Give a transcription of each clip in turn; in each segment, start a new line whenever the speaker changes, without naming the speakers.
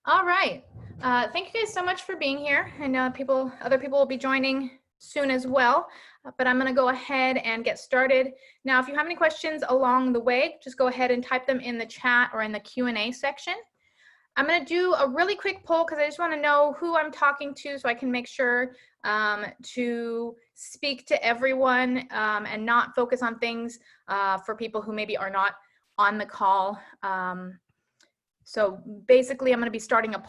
All right. Thank you guys so much for being here. I know other people will be joining soon as well, but I'm going to go ahead and get started. Now, if you have any questions along the way, just go ahead and type them in the chat or in the Q&A section. I'm going to do a really quick poll because I just want to know who I'm talking to so I can make sure to speak to everyone and not focus on things for people who maybe are not on the call. So basically, I'm going to be starting a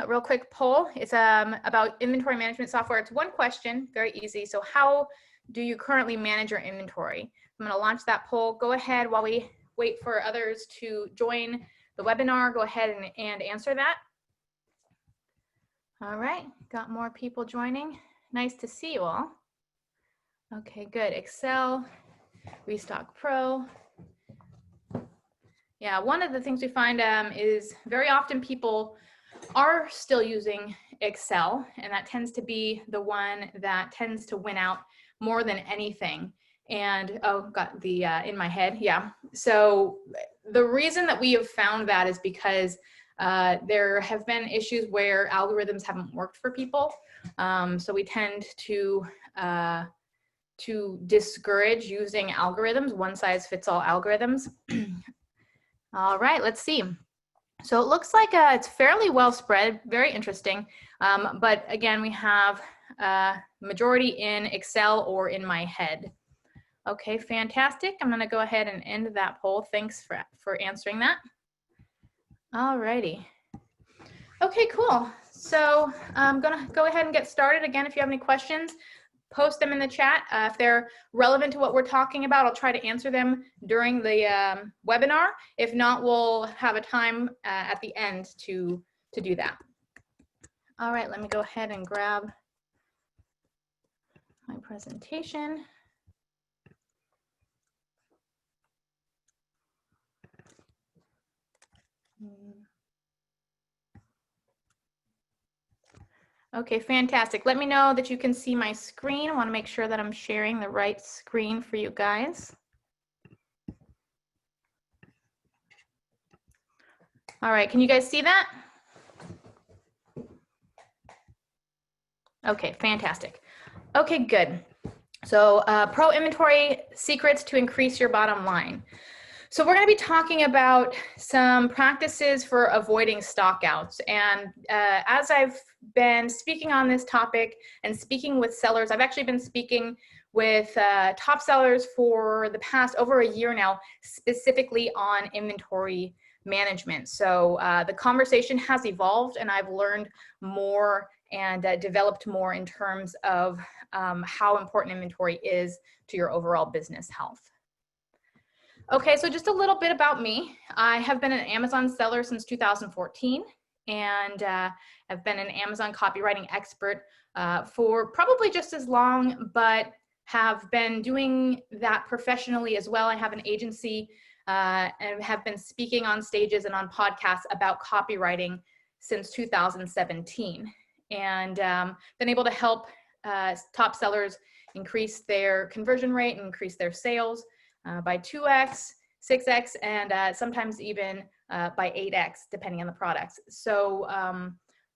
real quick poll. It's about inventory management software. It's one question, very easy. So how do you currently manage your inventory? I'm going to launch that poll. Go ahead while we wait for others to join the webinar. Go ahead and answer that. All right, got more people joining. Nice to see you all. Okay, good. Excel, Restock Pro. Yeah, one of the things we find is very often people are still using Excel, and that tends to be the one that tends to win out more than anything. And oh, got the in my head, yeah. So the reason that we have found that is because there have been issues where algorithms haven't worked for people. So we tend to discourage using algorithms, one size fits all algorithms. All right, let's see. So it looks like it's fairly well spread, very interesting. But again, we have majority in Excel or in my head. Okay, fantastic. I'm going to go ahead and end that poll. Thanks for answering that. All righty. Okay, cool. So I'm going to go ahead and get started. Again, if you have any questions, post them in the chat. If they're relevant to what we're talking about, I'll try to answer them during the webinar. If not, we'll have a time at the end to do that. All right, let me go ahead and grab my presentation. Okay, fantastic. Let me know that you can see my screen. I want to make sure that I'm sharing the right screen for you guys. All right, can you guys see that? Okay, fantastic. Okay, good. So pro inventory secrets to increase your bottom line. So we're going to be talking about some practices for avoiding stockouts. And as I've been speaking on this topic and speaking with sellers, I've actually been speaking with top sellers for the past over a year now, specifically on inventory management. So the conversation has evolved, and I've learned more and developed more in terms of how important inventory is to your overall business health. Okay, so just a little bit about me. I have been an Amazon seller since 2014, and I've been an Amazon copywriting expert for probably just as long, but have been doing that professionally as well. I have an agency and have been speaking on stages and on podcasts about copywriting since 2017, and been able to help top sellers increase their conversion rate and increase their sales by 2x, 6x, and sometimes even by 8x, depending on the products. So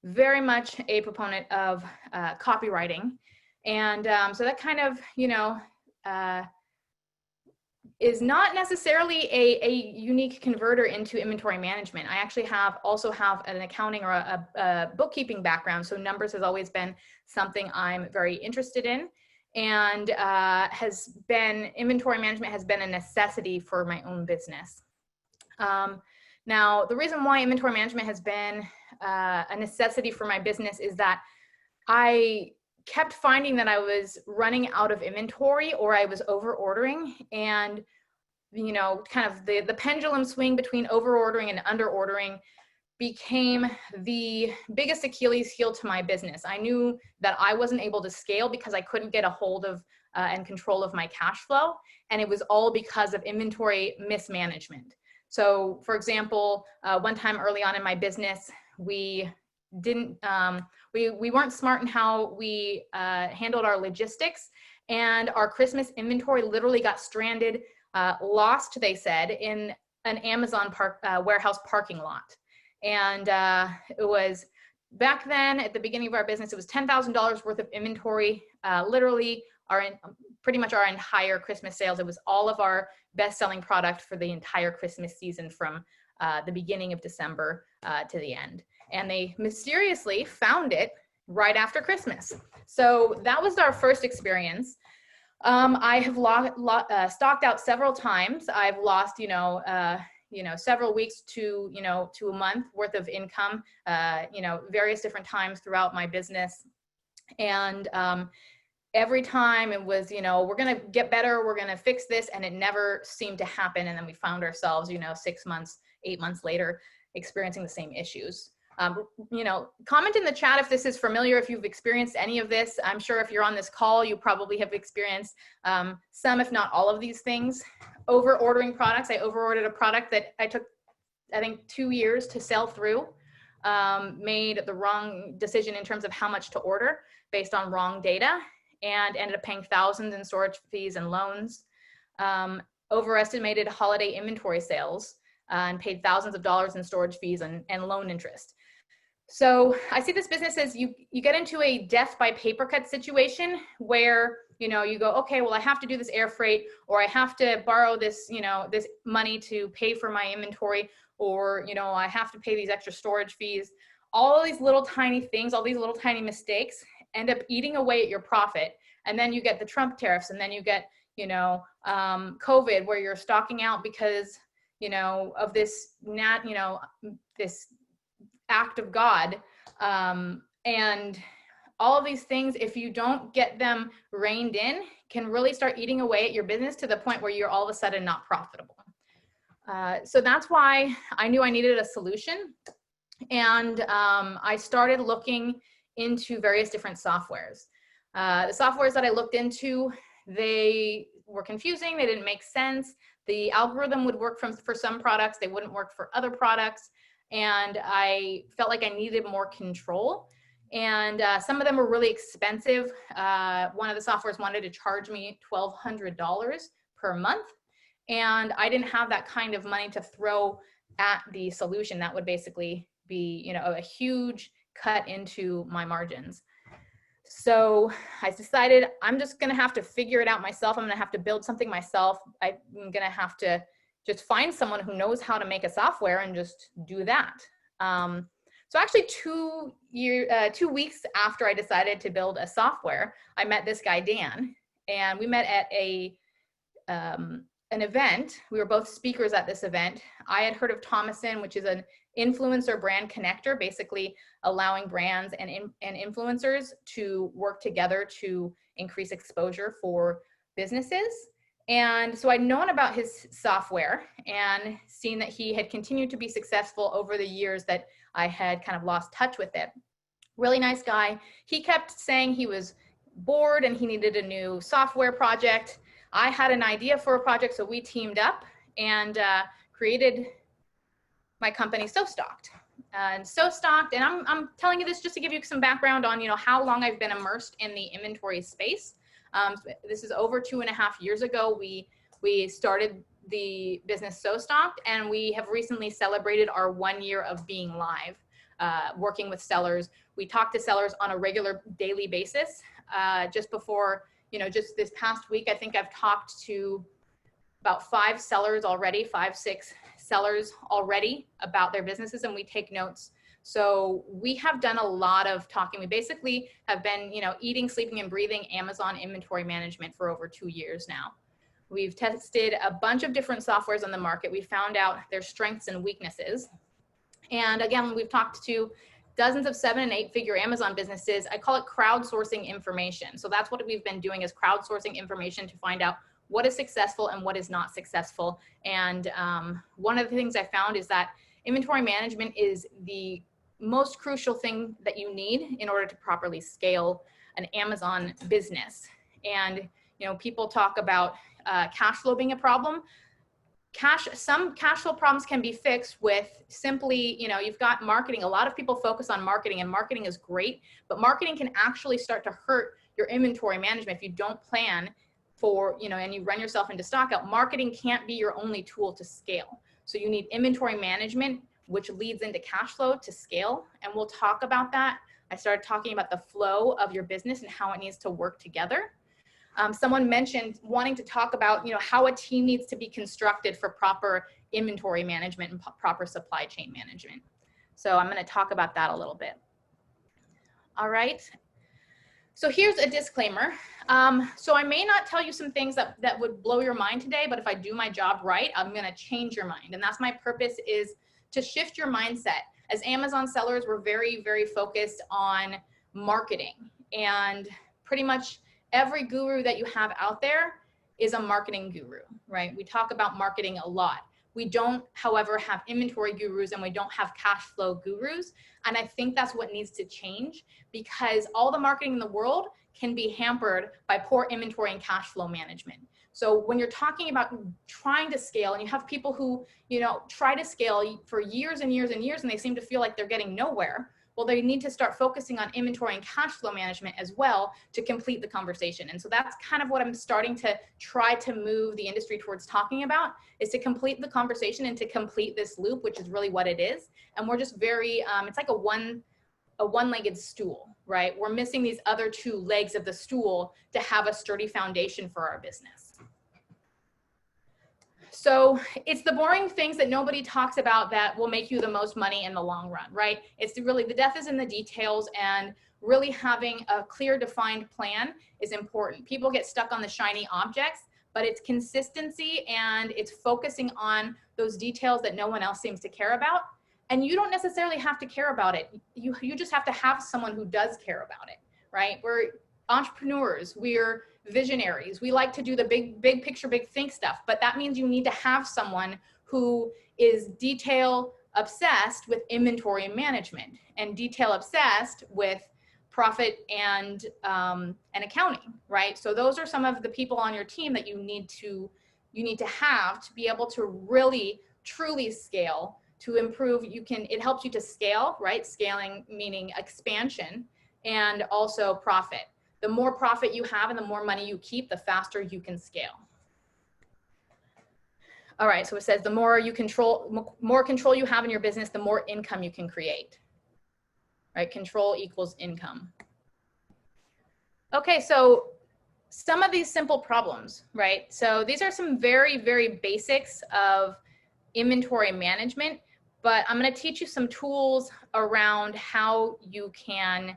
very much a proponent of copywriting. And so that kind of, is not necessarily a unique converter into inventory management. I actually also have an accounting or a bookkeeping background. So numbers has always been something I'm very interested in. And inventory management has been a necessity for my own business. Now, the reason why inventory management has been a necessity for my business is that I kept finding that I was running out of inventory, or I was over ordering, and kind of the pendulum swing between over ordering and under ordering became the biggest Achilles heel to my business. I knew that I wasn't able to scale because I couldn't get a hold of and control of my cash flow. And it was all because of inventory mismanagement. So for example, one time early on in my business, we weren't smart in how we handled our logistics, and our Christmas inventory literally got stranded, lost, they said, in an Amazon warehouse parking lot. And it was back then at the beginning of our business, it was $10,000 worth of inventory, literally pretty much our entire Christmas sales. It was all of our best-selling product for the entire Christmas season from the beginning of December to the end. And they mysteriously found it right after Christmas. So that was our first experience. I have stocked out several times. I've lost, several weeks to a month worth of income, various different times throughout my business. And every time it was, we're going to get better, we're going to fix this. And it never seemed to happen. And then we found ourselves, 6 months, 8 months later, experiencing the same issues. Comment in the chat if this is familiar, if you've experienced any of this. I'm sure if you're on this call, you probably have experienced some, if not all of these things. Over ordering products. I over ordered a product that I took, I think, 2 years to sell through. Made the wrong decision in terms of how much to order based on wrong data, and ended up paying thousands in storage fees and loans. Overestimated holiday inventory sales and paid thousands of dollars in storage fees and loan interest. So I see this business as you get into a death by paper cut situation where, you go, okay, well, I have to do this air freight, or I have to borrow this, this money to pay for my inventory, or, I have to pay these extra storage fees. All of these little tiny things, all these little tiny mistakes end up eating away at your profit. And then you get the Trump tariffs, and then you get, COVID, where you're stocking out because, of this, this act of God. And all of these things, if you don't get them reined in, can really start eating away at your business to the point where you're all of a sudden not profitable. So that's why I knew I needed a solution. And I started looking into various different softwares. The softwares that I looked into, they were confusing. They didn't make sense. The algorithm would work for some products. They wouldn't work for other products. And I felt like I needed more control. And some of them were really expensive. One of the softwares wanted to charge me $1,200 per month. And I didn't have that kind of money to throw at the solution. That would basically be, a huge cut into my margins. So I decided I'm just going to have to figure it out myself. I'm going to have to build something myself. I'm going to have to just find someone who knows how to make a software and just do that. So actually 2 weeks after I decided to build a software, I met this guy, Dan, and we met at an event. We were both speakers at this event. I had heard of Thomason, which is an influencer brand connector, basically allowing brands and influencers to work together to increase exposure for businesses. And so I'd known about his software and seen that he had continued to be successful over the years that I had kind of lost touch with it. Really nice guy. He kept saying he was bored and he needed a new software project. I had an idea for a project, so we teamed up and created my company, So Stocked. And So Stocked, and I'm telling you this just to give you some background on how long I've been immersed in the inventory space. This is over 2.5 years ago. We started the business So Stocked, and we have recently celebrated our 1 year of being live, working with sellers. We talk to sellers on a regular daily basis. Just before, just this past week, I think I've talked to about 5 sellers already, 5-6 sellers already about their businesses, and we take notes. So we have done a lot of talking. We basically have been, eating, sleeping, and breathing Amazon inventory management for over 2 years now. We've tested a bunch of different softwares on the market. We found out their strengths and weaknesses. And again, we've talked to dozens of 7- and 8-figure Amazon businesses. I call it crowdsourcing information. So that's what we've been doing, is crowdsourcing information to find out what is successful and what is not successful. And one of the things I found is that inventory management is the most crucial thing that you need in order to properly scale an Amazon business. And people talk about cash flow being a problem. Some cash flow problems can be fixed with simply, you've got marketing. A lot of people focus on marketing, and marketing is great, but marketing can actually start to hurt your inventory management if you don't plan for, and you run yourself into stock out. Marketing can't be your only tool to scale. So you need inventory management which leads into cash flow to scale. And we'll talk about that. I started talking about the flow of your business and how it needs to work together. Someone mentioned wanting to talk about, how a team needs to be constructed for proper inventory management and proper supply chain management. So I'm going to talk about that a little bit. All right. So here's a disclaimer. So I may not tell you some things that would blow your mind today, but if I do my job right, I'm going to change your mind. And that's my purpose, is to shift your mindset. As Amazon sellers, we're very, very focused on marketing, and pretty much every guru that you have out there is a marketing guru, right? We talk about marketing a lot. We don't, however, have inventory gurus, and we don't have cash flow gurus. And I think that's what needs to change, because all the marketing in the world can be hampered by poor inventory and cash flow management. So when you're talking about trying to scale, and you have people who, try to scale for years and years and years, and they seem to feel like they're getting nowhere, well, they need to start focusing on inventory and cash flow management as well to complete the conversation. And so that's kind of what I'm starting to try to move the industry towards talking about, is to complete the conversation and to complete this loop, which is really what it is. And we're just very, it's like a one-legged stool, right? We're missing these other two legs of the stool to have a sturdy foundation for our business. So it's the boring things that nobody talks about that will make you the most money in the long run, right? It's really, the death is in the details, and really having a clear, defined plan is important. People get stuck on the shiny objects, but it's consistency, and it's focusing on those details that no one else seems to care about. And you don't necessarily have to care about it. You just have to have someone who does care about it, right? We're entrepreneurs, we're visionaries. We like to do the big picture, big think stuff, but that means you need to have someone who is detail obsessed with inventory management, and detail obsessed with profit and accounting, right? So those are some of the people on your team that you need to have to be able to really truly scale, to improve. It helps you to scale, right? Scaling meaning expansion, and also profit. The more profit you have and the more money you keep, the faster you can scale. All right, so it says the more control you have in your business, the more income you can create. Right, control equals income. Okay, so some of these simple problems, right? So these are some very, very basics of inventory management, but I'm going to teach you some tools around how you can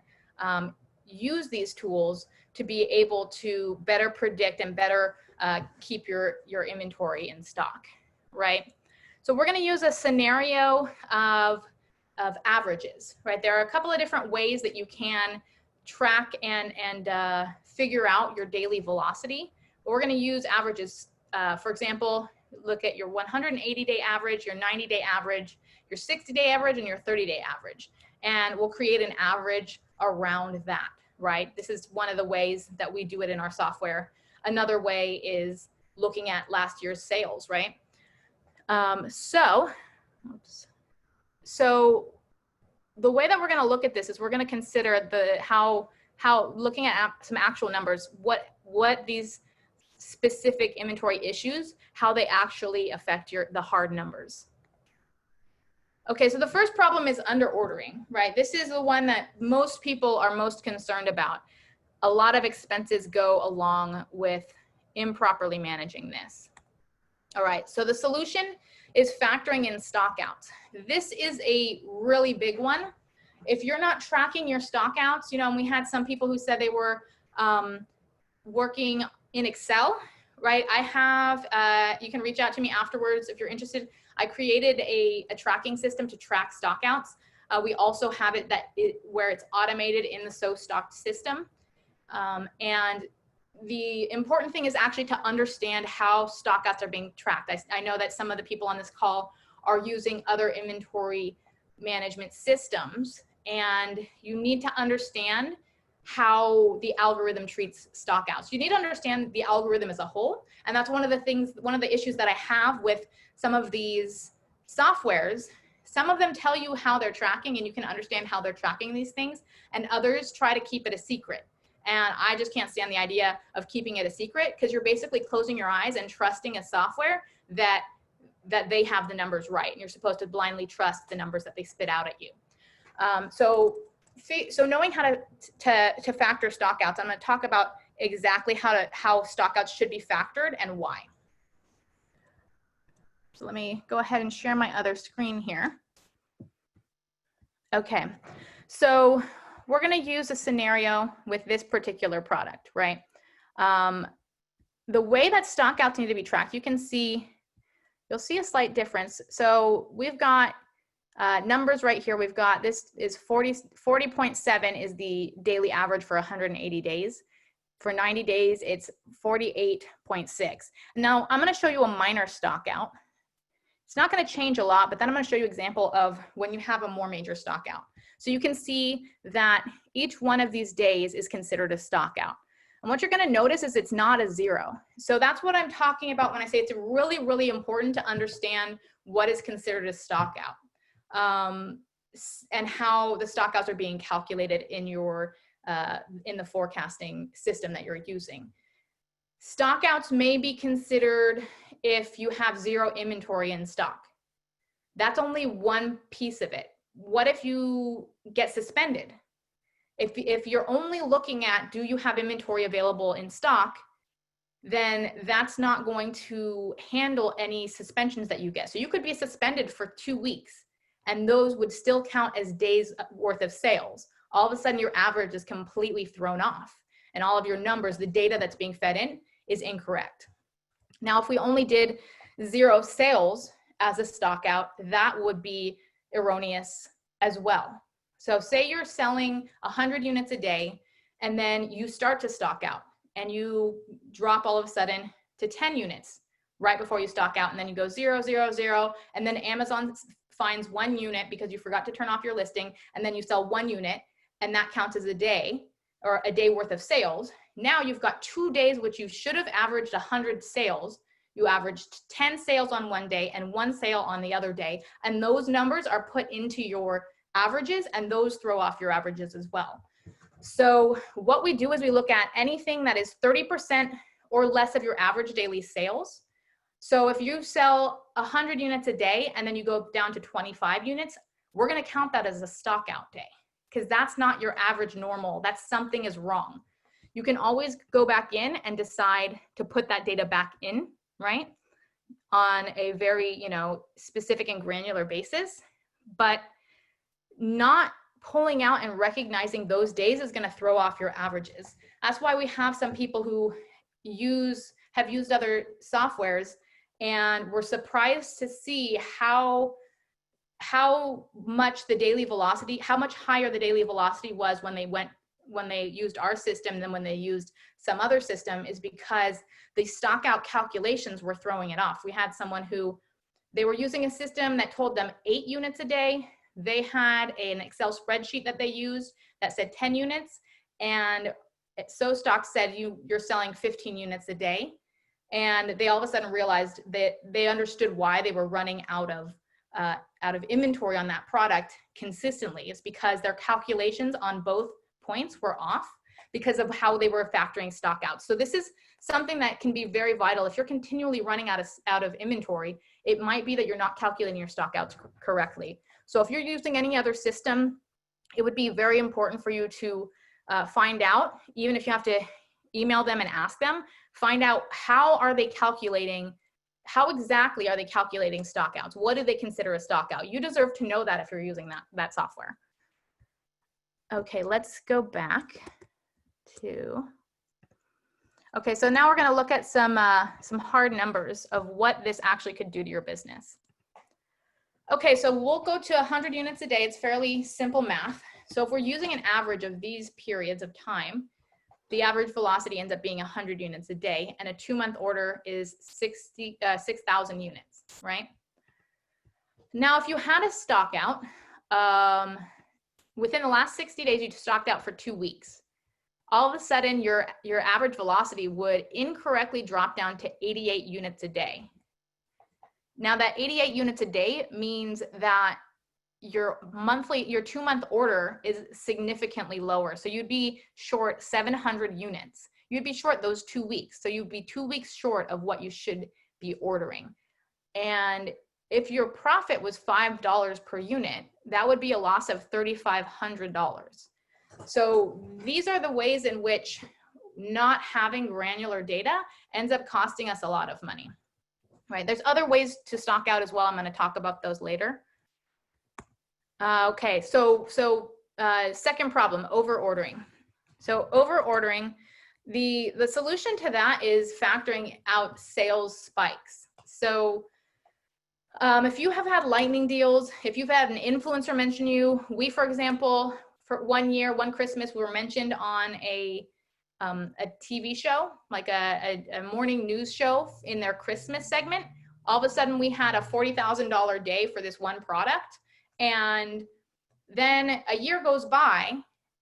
use these tools to be able to better predict and better keep your inventory in stock, right? So we're going to use a scenario of averages, right? There are a couple of different ways that you can track and figure out your daily velocity. But we're going to use averages. For example, look at your 180-day average, your 90-day average, your 60-day average, and your 30-day average. And we'll create an average around that, right? This is one of the ways that we do it in our software. Another way is looking at last year's sales, right? So the way that we're going to look at this is we're going to consider how looking at some actual numbers, what these specific inventory issues, how they actually affect the hard numbers. Okay, so the first problem is under ordering, right? This is the one that most people are most concerned about. A lot of expenses go along with improperly managing this. All right, so the solution is factoring in stockouts. This is a really big one. If you're not tracking your stockouts, and we had some people who said they were working in Excel, right? I have, you can reach out to me afterwards if you're interested. I created a tracking system to track stockouts. We also have it where it's automated in the So Stocked system. And the important thing is actually to understand how stockouts are being tracked. I know that some of the people on this call are using other inventory management systems, and you need to understand how the algorithm treats stockouts. You need to understand the algorithm as a whole. And that's one of the issues that I have with some of these softwares. Some of them tell you how they're tracking, and you can understand how they're tracking these things, and others try to keep it a secret. And I just can't stand the idea of keeping it a secret, because you're basically closing your eyes and trusting a software that that they have the numbers right. And you're supposed to blindly trust the numbers that they spit out at you. So knowing how to factor stockouts, I'm going to talk about exactly how stockouts should be factored and why. So let me go ahead and share my other screen here. Okay, so we're going to use a scenario with this particular product, right? The way that stockouts need to be tracked, you'll see a slight difference. So we've got numbers right here. We've got, this is 40.7 is the daily average for 180 days. For 90 days, it's 48.6. Now I'm going to show you a minor stockout. It's not going to change a lot, but then I'm going to show you an example of when you have a more major stockout. So you can see that each one of these days is considered a stockout. And what you're going to notice is it's not a 0. So that's what I'm talking about when I say it's really, really important to understand what is considered a stockout, and how the stockouts are being calculated in your in the forecasting system that you're using. Stockouts may be considered if you have 0 inventory in stock. That's only one piece of it. What if you get suspended? If you're only looking at, do you have inventory available in stock, then that's not going to handle any suspensions that you get. So you could be suspended for 2 weeks, and those would still count as days worth of sales. All of a sudden, your average is completely thrown off, and all of your numbers, the data that's being fed in, is incorrect. Now, if we only did 0 sales as a stockout, that would be erroneous as well. So say you're selling 100 units a day, and then you start to stock out, and you drop all of a sudden to 10 units right before you stock out, and then you go 0, 0, 0, and then Amazon finds 1 unit because you forgot to turn off your listing, and then you sell 1 unit, and that counts as a day or a day worth of sales. Now you've got 2 days, which you should have averaged 100 sales. You averaged 10 sales on one day and 1 sale on the other day. And those numbers are put into your averages, and those throw off your averages as well. So what we do is we look at anything that is 30% or less of your average daily sales. So if you sell 100 units a day and then you go down to 25 units, we're going to count that as a stockout day, because that's not your average normal. That's something is wrong. You can always go back in and decide to put that data back in, right, on a very, specific and granular basis, but not pulling out and recognizing those days is going to throw off your averages. That's why we have some people who have used other softwares, and we're surprised to see how much the daily velocity, how much higher the daily velocity was when they used our system than when they used some other system, is because the stockout calculations were throwing it off. We had someone who, they were using a system that told them 8 units a day. They had an Excel spreadsheet that they used that said 10 units, and SoStock said you're selling 15 units a day. And they all of a sudden realized that they understood why they were running out of inventory on that product consistently. It's because their calculations on both points were off because of how they were factoring stock out. So this is something that can be very vital. If you're continually running out of inventory, it might be that you're not calculating your stock outs correctly. So if you're using any other system, it would be very important for you to find out, even if you have to email them and ask them, find out how exactly are they calculating stock outs? What do they consider a stock out? You deserve to know that if you're using that software. Okay, let's go back to, okay, so now we're gonna look at some hard numbers of what this actually could do to your business. Okay, so we'll go to 100 units a day. It's fairly simple math. So if we're using an average of these periods of time, the average velocity ends up being 100 units a day, and a 2-month order is 6,000 units, right? Now, if you had a stock out, within the last 60 days, you stocked out for 2 weeks. All of a sudden, your average velocity would incorrectly drop down to 88 units a day. Now, that 88 units a day means that your 2-month order is significantly lower. So you'd be short 700 units. You'd be short those 2 weeks. So you'd be 2 weeks short of what you should be ordering. And if your profit was $5 per unit, that would be a loss of $3,500. So these are the ways in which not having granular data ends up costing us a lot of money, right? There's other ways to stock out as well. I'm going to talk about those later. Okay, so second problem, over ordering. So over ordering, the solution to that is factoring out sales spikes. So if you have had lightning deals, if you've had an influencer mention you, we, for example, for one year, one Christmas, we were mentioned on a TV show, like a morning news show in their Christmas segment. All of a sudden we had a $40,000 day for this one product. And then a year goes by.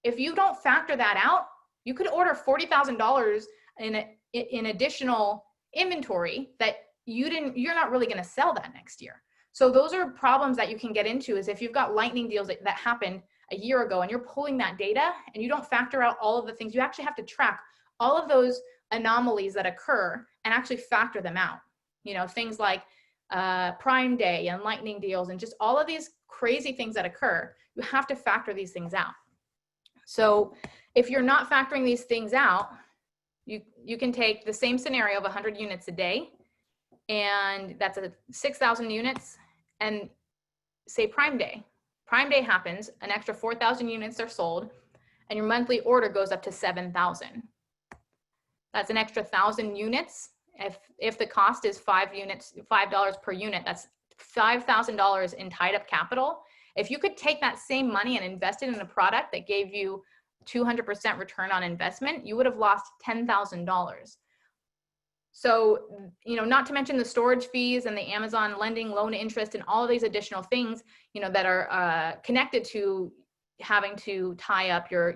If you don't factor that out, you could order $40,000 in additional inventory that you're not really going to sell that next year. So those are problems that you can get into, is if you've got lightning deals that happened a year ago and you're pulling that data and you don't factor out all of the things, you actually have to track all of those anomalies that occur and actually factor them out. You know, things like Prime Day and lightning deals and just all of these crazy things that occur, you have to factor these things out. So if you're not factoring these things out, you can take the same scenario of 100 units a day, and that's 6,000 units, and say Prime Day. Prime Day happens, an extra 4,000 units are sold, and your monthly order goes up to 7,000. That's an extra 1,000 units. If the cost is $5 per unit, that's $5,000 in tied up capital. If you could take that same money and invest it in a product that gave you 200% return on investment, you would have lost $10,000. So, you know, not to mention the storage fees and the Amazon lending, loan interest, and all of these additional things, you know, that are connected to having to tie up your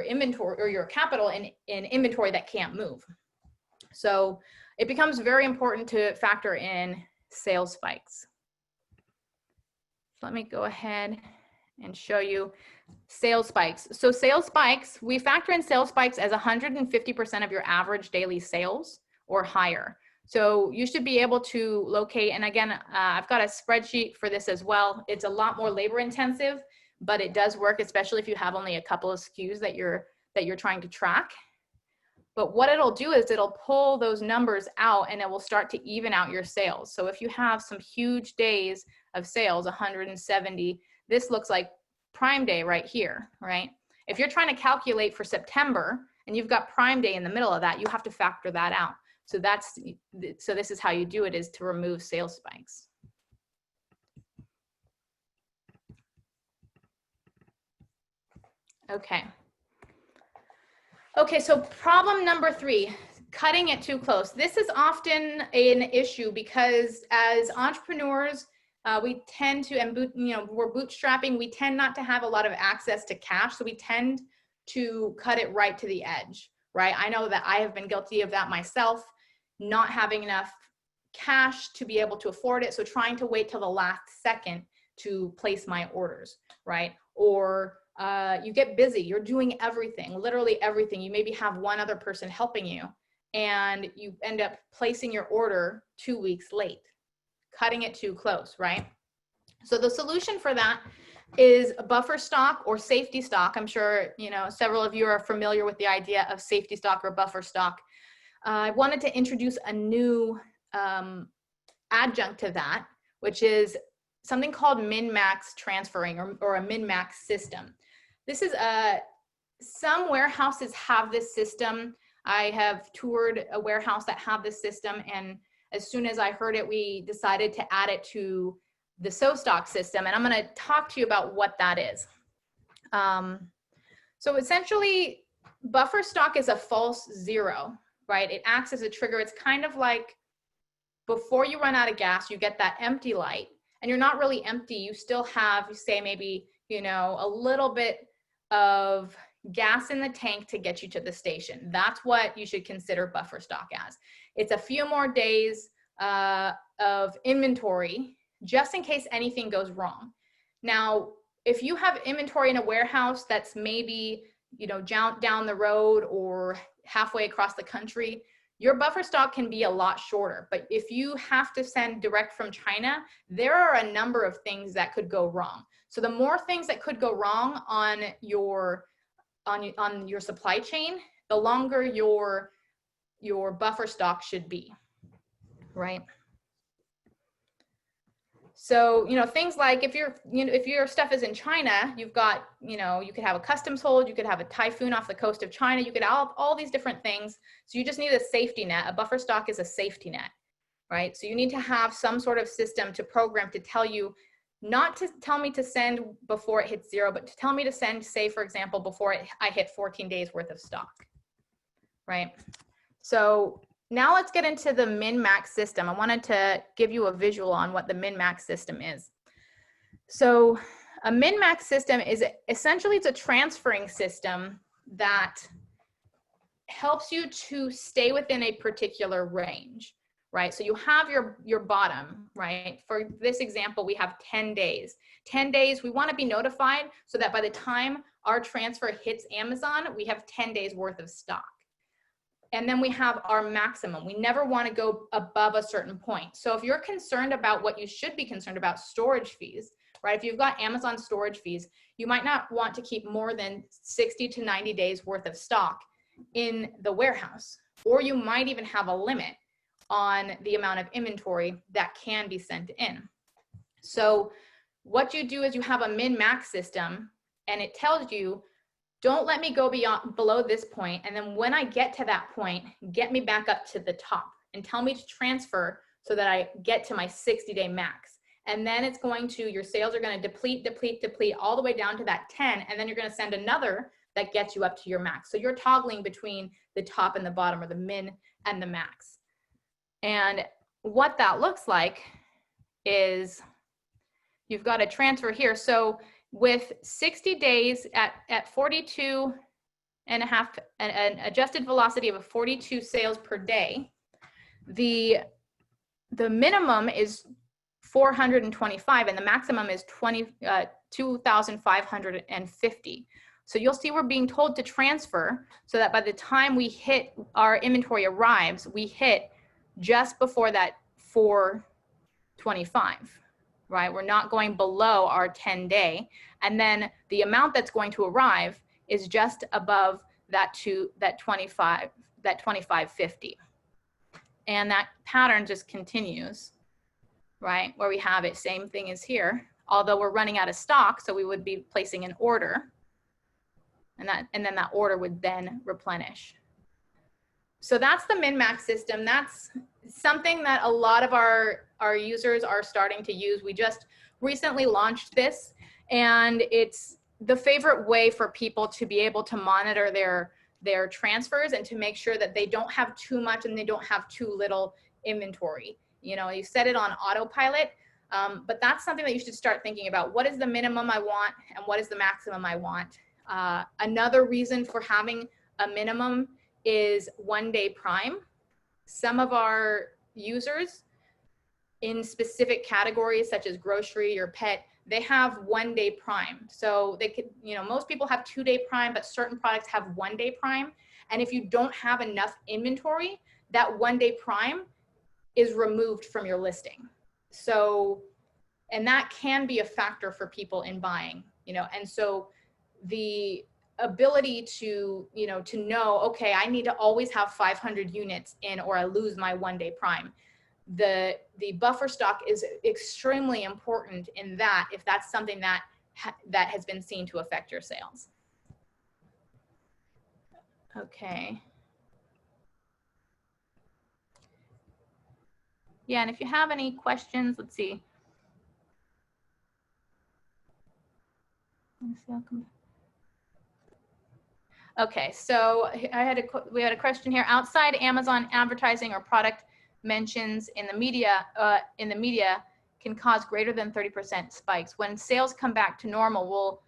inventory or your capital in inventory that can't move. So it becomes very important to factor in sales spikes. So let me go ahead and show you sales spikes. So sales spikes, we factor in sales spikes as 150% of your average daily sales or higher. So you should be able to locate, and again, I've got a spreadsheet for this as well. It's a lot more labor intensive, but it does work, especially if you have only a couple of SKUs that you're trying to track. But what it'll do is it'll pull those numbers out and it will start to even out your sales. So if you have some huge days of sales, 170, this looks like Prime Day right here, right? If you're trying to calculate for September and you've got Prime Day in the middle of that, you have to factor that out. So this is how you do it, is to remove sales spikes. Okay, so problem number 3, cutting it too close. This is often an issue because as entrepreneurs, we tend to, and we're bootstrapping, we tend not to have a lot of access to cash. So we tend to cut it right to the edge, right? I know that I have been guilty of that myself, not having enough cash to be able to afford it. So trying to wait till the last second to place my orders, right? Or you get busy, you're doing everything, literally everything. You maybe have one other person helping you and you end up placing your order 2 weeks late, cutting it too close, right? So the solution for that is a buffer stock or safety stock. I'm sure, several of you are familiar with the idea of safety stock or buffer stock. I wanted to introduce a new adjunct to that, which is something called min-max transferring or a min-max system. This is some warehouses have this system. I have toured a warehouse that have this system, and as soon as I heard it, we decided to add it to the SoStock system, and I'm going to talk to you about what that is. So essentially, buffer stock is a false zero, right? It acts as a trigger. It's kind of like before you run out of gas, you get that empty light, and you're not really empty. You still have, say, maybe, a little bit of gas in the tank to get you to the station. That's what you should consider buffer stock as. It's a few more days of inventory just in case anything goes wrong. Now, if you have inventory in a warehouse that's maybe, down the road or halfway across the country, your buffer stock can be a lot shorter, but if you have to send direct from China, there are a number of things that could go wrong. So the more things that could go wrong on your supply chain, the longer your buffer stock should be, right? So, things like if your stuff is in China, you've got, you could have a customs hold, you could have a typhoon off the coast of China, you could have all these different things. So you just need a safety net. A buffer stock is a safety net, right? So you need to have some sort of system to program to tell you, not to tell me to send before it hits 0, but to tell me to send, say, for example, before I hit 14 days worth of stock, right? So now let's get into the min-max system. I wanted to give you a visual on what the min-max system is. So a min-max system is essentially, it's a transferring system that helps you to stay within a particular range, right? So you have your bottom, right? For this example, we have 10 days. 10 days, we want to be notified so that by the time our transfer hits Amazon, we have 10 days worth of stock. And then we have our maximum. We never want to go above a certain point. So if you're concerned about what you should be concerned about, storage fees, right? If you've got Amazon storage fees, you might not want to keep more than 60 to 90 days worth of stock in the warehouse, or you might even have a limit on the amount of inventory that can be sent in. So what you do is you have a min-max system, and it tells you, don't let me go below this point, and then when I get to that point, get me back up to the top and tell me to transfer so that I get to my 60-day max. And then it's going to, your sales are going to deplete all the way down to that 10, and then you're going to send another that gets you up to your max. So you're toggling between the top and the bottom, or the min and the max. And what that looks like is you've got a transfer here. So with 60 days at 42 and a half, an adjusted velocity of 42 sales per day, the minimum is 425 and the maximum is 2,550. So you'll see we're being told to transfer so that by the time we hit, our inventory arrives, we hit just before that 425. Right? We're not going below our 10-day. And then the amount that's going to arrive is just above that 2550. And that pattern just continues, right? Where we have it, same thing as here, although we're running out of stock, so we would be placing an order, and then that order would then replenish. So that's the min-max system. That's something that a lot of our users are starting to use. We just recently launched this, and it's the favorite way for people to be able to monitor their transfers and to make sure that they don't have too much and they don't have too little inventory. You set it on autopilot, but that's something that you should start thinking about. What is the minimum I want and what is the maximum I want? Another reason for having a minimum is 1-day prime. Some of our users in specific categories such as grocery or pet, they have 1-day prime. So they could, most people have 2-day prime, but certain products have 1-day prime. And if you don't have enough inventory, that 1-day prime is removed from your listing. So, and that can be a factor for people in buying, and so the ability to know, okay, I need to always have 500 units in or I lose my 1-day prime. The buffer stock is extremely important in that, if that's something that has been seen to affect your sales. Okay. Yeah, and if you have any questions, let's see. Okay, so we had a question here. Outside Amazon advertising or product mentions in the media can cause greater than 30% spikes. When sales come back to normal, will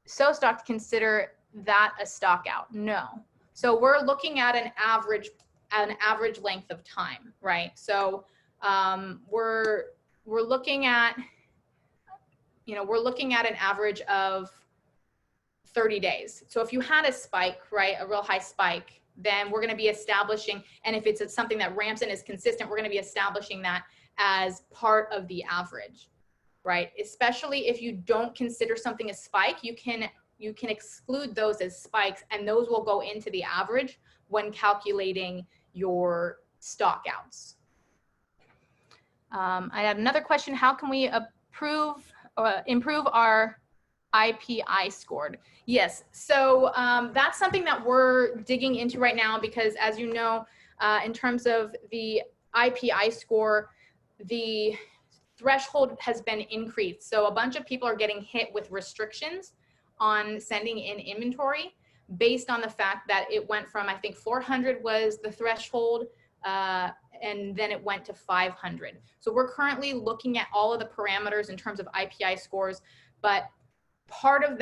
SoStock consider that a stock out? No. So we're looking at an average length of time, right? So we're looking at an average of 30 days. So if you had a spike, right, a real high spike, then we're going to be establishing, and if it's something that ramps and is consistent, we're going to be establishing that as part of the average, right? Especially if you don't consider something a spike, you can exclude those as spikes, and those will go into the average when calculating your stock outs. I had another question. How can we improve our IPI scored? Yes, so that's something that we're digging into right now, because as you know, in terms of the IPI score, the threshold has been increased. So a bunch of people are getting hit with restrictions on sending in inventory based on the fact that it went from, I think 400 was the threshold, and then it went to 500. So we're currently looking at all of the parameters in terms of IPI scores, but part of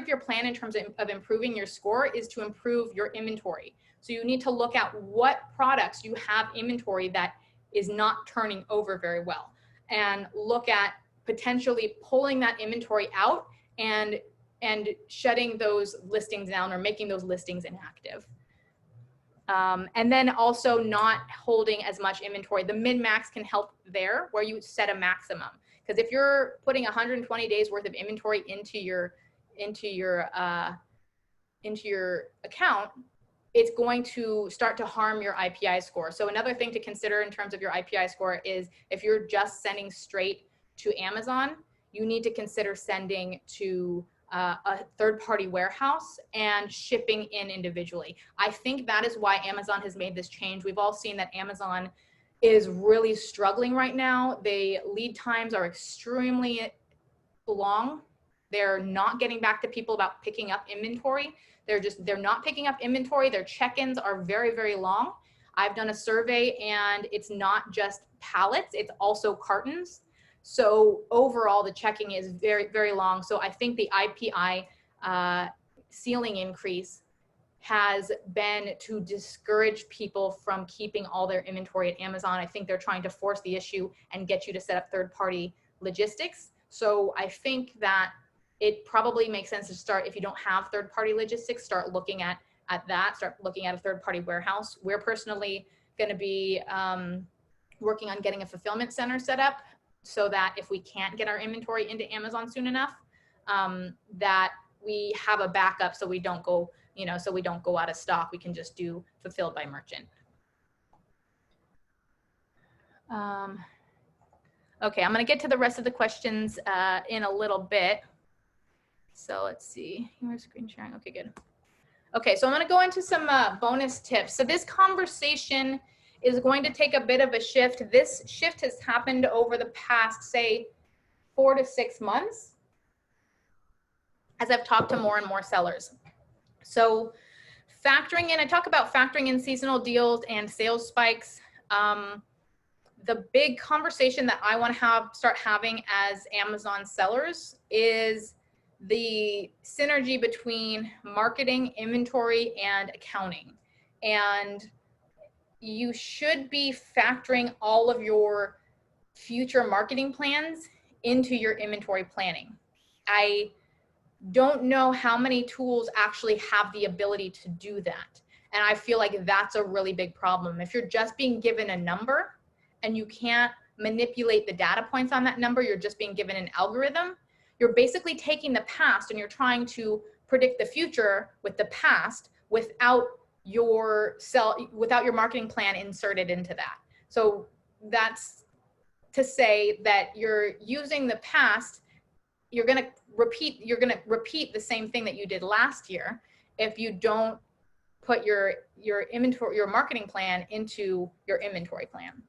your plan in terms of improving your score is to improve your inventory. So you need to look at what products you have inventory that is not turning over very well, and look at potentially pulling that inventory out and shutting those listings down or making those listings inactive. And then also not holding as much inventory. The min-max can help there, where you set a maximum. Because if you're putting 120 days worth of inventory into your account, it's going to start to harm your IPI score. So another thing to consider in terms of your IPI score is if you're just sending straight to Amazon, you need to consider sending to a third-party warehouse and shipping in individually. I think that is why Amazon has made this change. We've all seen that Amazon is really struggling right now. The lead times are extremely long. They're not getting back to people about picking up inventory. They're not picking up inventory. Their check-ins are very, very long. I've done a survey, and it's not just pallets, it's also cartons. So overall, the checking is very, very long. So I think the IPI ceiling increase has been to discourage people from keeping all their inventory at Amazon. I think they're trying to force the issue and get you to set up third-party logistics. So I think that it probably makes sense to start, if you don't have third-party logistics, start looking at that, start looking at a third-party warehouse. We're personally going to be working on getting a fulfillment center set up, so that if we can't get our inventory into Amazon soon enough, that we have a backup, so we don't go, so we don't go out of stock. We can just do fulfilled by merchant. Okay, I'm going to get to the rest of the questions in a little bit. So let's see, here's screen sharing. Okay, good. Okay, so I'm going to go into some bonus tips. So this conversation is going to take a bit of a shift. This shift has happened over the past, say, 4 to 6 months, as I've talked to more and more sellers. So factoring in, I talk about factoring in seasonal deals and sales spikes. The big conversation that I want to start having as Amazon sellers is the synergy between marketing, inventory, and accounting. And you should be factoring all of your future marketing plans into your inventory planning. I don't know how many tools actually have the ability to do that. And I feel like that's a really big problem. If you're just being given a number and you can't manipulate the data points on that number, you're just being given an algorithm, you're basically taking the past and you're trying to predict the future with the past without your marketing plan inserted into that. So that's to say that you're using the past, you're going to repeat the same thing that you did last year if you don't put your marketing plan into your inventory plan.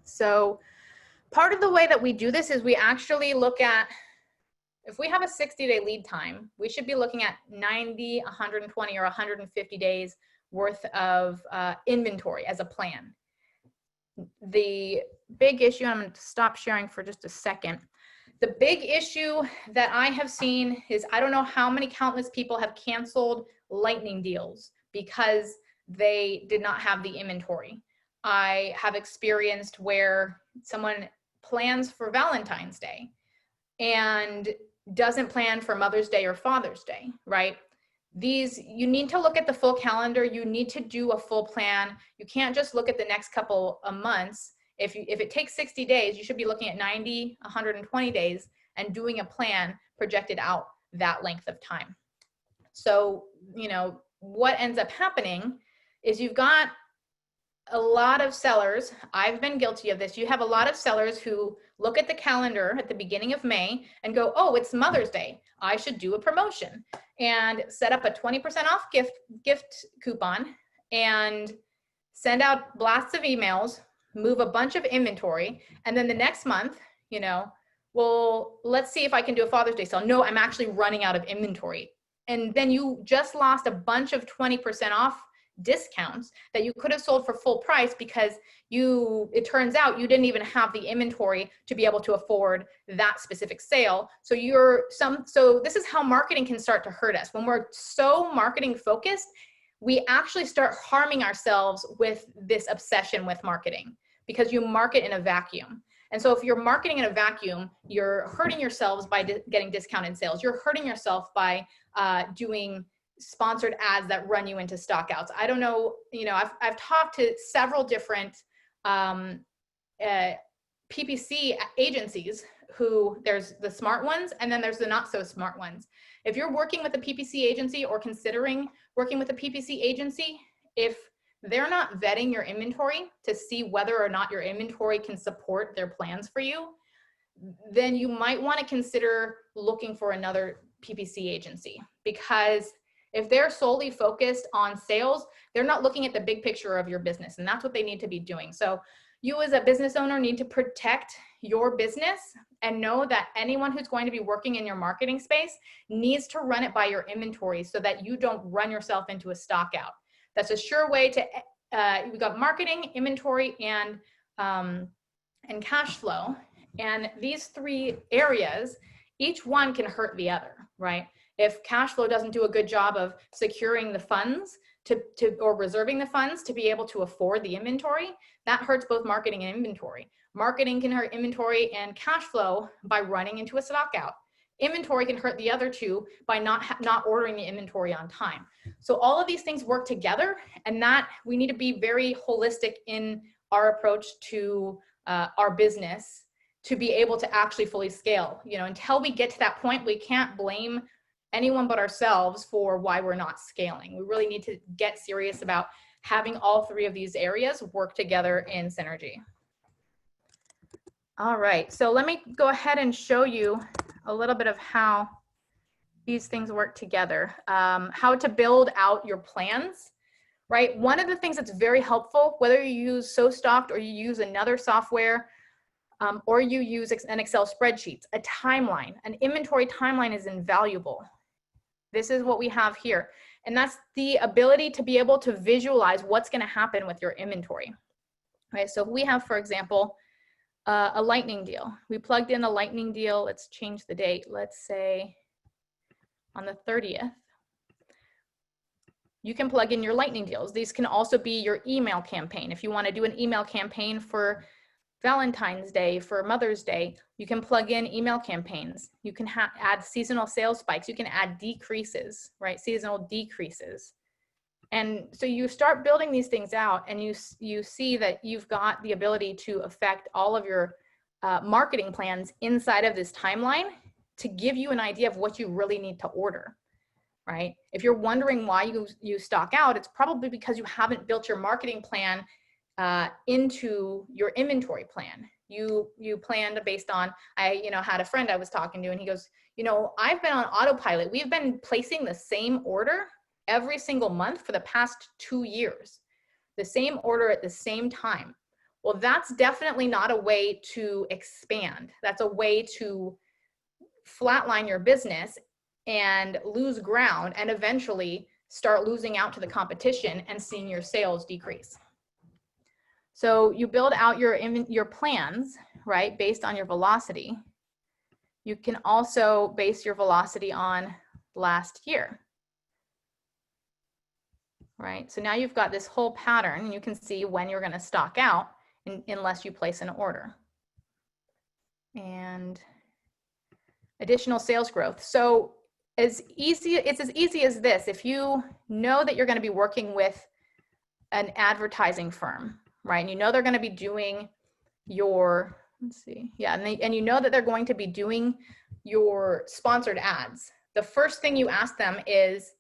So part of the way that we do this is we actually look at, if we have a 60-day lead time, we should be looking at 90, 120, or 150 days worth of inventory as a plan. The big issue, I'm going to stop sharing for just a second. The big issue that I have seen is, I don't know how many countless people have canceled lightning deals because they did not have the inventory. I have experienced where someone plans for Valentine's Day and doesn't plan for Mother's Day or Father's Day, right? you need to look at the full calendar. You need to do a full plan. You can't just look at the next couple of months. If it takes 60 days, you should be looking at 90, 120 days and doing a plan projected out that length of time. So, what ends up happening is you've got a lot of sellers. I've been guilty of this. You have a lot of sellers who look at the calendar at the beginning of May and go, oh, it's Mother's Day, I should do a promotion, and set up a 20% off gift coupon and send out blasts of emails, move a bunch of inventory, and then the next month, well, let's see if I can do a Father's Day sale. No, I'm actually running out of inventory. And then you just lost a bunch of 20% off discounts that you could have sold for full price because it turns out you didn't even have the inventory to be able to afford that specific sale. So this is how marketing can start to hurt us. When we're so marketing focused, we actually start harming ourselves with this obsession with marketing because you market in a vacuum. And so if you're marketing in a vacuum, you're hurting yourselves by getting discounted sales. You're hurting yourself by doing sponsored ads that run you into stockouts. I don't know, I've talked to several different PPC agencies who there's the smart ones and then there's the not so smart ones. If you're working with a PPC agency or considering working with a PPC agency, if they're not vetting your inventory to see whether or not your inventory can support their plans for you, then you might want to consider looking for another PPC agency, because if they're solely focused on sales, they're not looking at the big picture of your business, and that's what they need to be doing. So you as a business owner need to protect your business and know that anyone who's going to be working in your marketing space needs to run it by your inventory so that you don't run yourself into a stock out. That's a sure way to, we've got marketing, inventory, and cash flow. And these three areas, each one can hurt the other, right? If cash flow doesn't do a good job of securing the funds or reserving the funds to be able to afford the inventory, that hurts both marketing and inventory. Marketing can hurt inventory and cash flow by running into a stock out. Inventory can hurt the other two by not ordering the inventory on time. So all of these things work together, and that we need to be very holistic in our approach to our business to be able to actually fully scale. Until we get to that point, we can't blame anyone but ourselves for why we're not scaling. We really need to get serious about having all three of these areas work together in synergy. All right, so let me go ahead and show you a little bit of how these things work together, how to build out your plans, right? One of the things that's very helpful, whether you use SoStocked or you use another software, or you use an Excel spreadsheet, a timeline, an inventory timeline is invaluable. This is what we have here. And that's the ability to be able to visualize what's going to happen with your inventory. Right? So we have, for example, a lightning deal. We plugged in a lightning deal. Let's change the date. Let's say on the 30th. You can plug in your lightning deals. These can also be your email campaign. If you want to do an email campaign for Valentine's Day, for Mother's Day, you can plug in email campaigns. You can add seasonal sales spikes. You can add decreases, right? Seasonal decreases. And so you start building these things out, and you see that you've got the ability to affect all of your marketing plans inside of this timeline to give you an idea of what you really need to order, right? If you're wondering why you stock out, it's probably because you haven't built your marketing plan into your inventory plan. You planned based on, I had a friend I was talking to, and he goes, I've been on autopilot. We've been placing the same order every single month for the past 2 years, the same order at the same time. Well, that's definitely not a way to expand. That's a way to flatline your business and lose ground and eventually start losing out to the competition and seeing your sales decrease. So you build out your plans, right, based on your velocity. You can also base your velocity on last year, right? So now you've got this whole pattern, and you can see when you're going to stock out unless you place an order. And additional sales growth. So it's as easy as this. If you know that you're going to be working with an advertising firm, right? And you know they're going to be doing your, let's see, yeah, and you know that they're going to be doing your sponsored ads. The first thing you ask them is,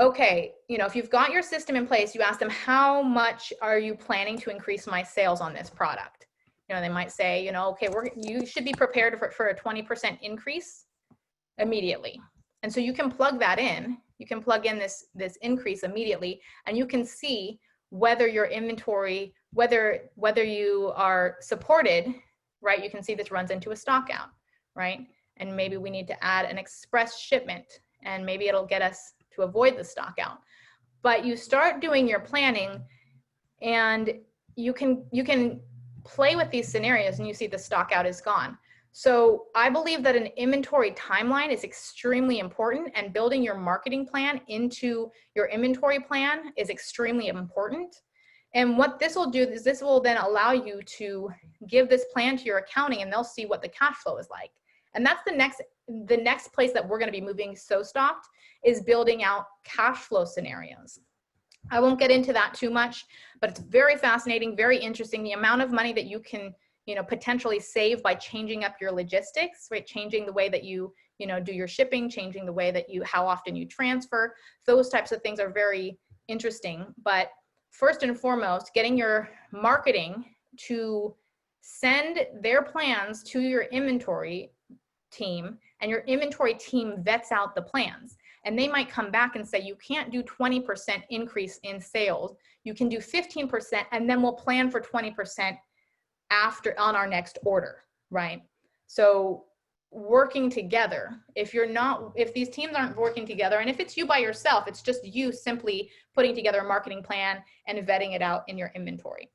okay, you know, if you've got your system in place, you ask them, how much are you planning to increase my sales on this product? You know, they might say, you know, okay, you should be prepared for a 20% increase immediately. And so you can plug that in. You can plug in this increase immediately, and you can see whether your inventory, whether you are supported, right? You can see this runs into a stock out, right? And maybe we need to add an express shipment, and maybe it'll get us to avoid the stock out. But you start doing your planning, and you can play with these scenarios, and you see the stock out is gone. So I believe that an inventory timeline is extremely important, and building your marketing plan into your inventory plan is extremely important. And what this will do is this will then allow you to give this plan to your accounting, and they'll see what the cash flow is like. And that's the next place that we're going to be moving SoStocked, is building out cash flow scenarios. I won't get into that too much, but it's very fascinating, very interesting. The amount of money that you can, you know, potentially save by changing up your logistics, right? Changing the way that you know, do your shipping, changing the way that how often you transfer. Those types of things are very interesting. But first and foremost, getting your marketing to send their plans to your inventory team, and your inventory team vets out the plans. And they might come back and say, you can't do 20% increase in sales. You can do 15%, and then we'll plan for 20% after on our next order, right? So working together, if these teams aren't working together, and if it's you by yourself, it's just you simply putting together a marketing plan and vetting it out in your inventory.